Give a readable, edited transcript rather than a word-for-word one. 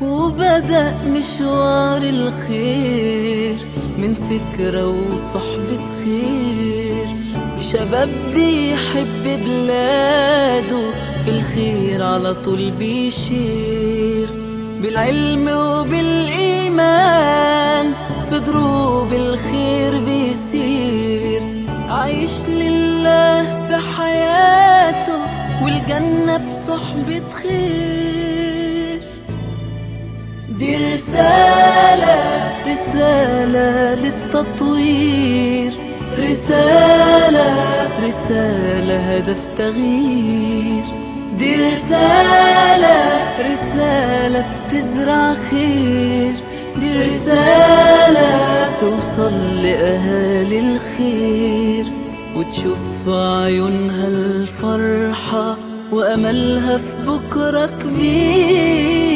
وبدأ مشوار الخير من فكرة وصحبة خير، بشباب بيحب بلاده، بالخير على طول بيشير، بالعلم وبالإيمان بدروب الخير بيسير، عايش لله في حياته والجنة بصحبة خير. دي رسالة للتطوير، رسالة هدف تغيير. دي رسالة بتزرع خير، دي رسالة توصل لأهالي الخير، وتشوف في عيونها الفرحة وأملها في بكرة كبير.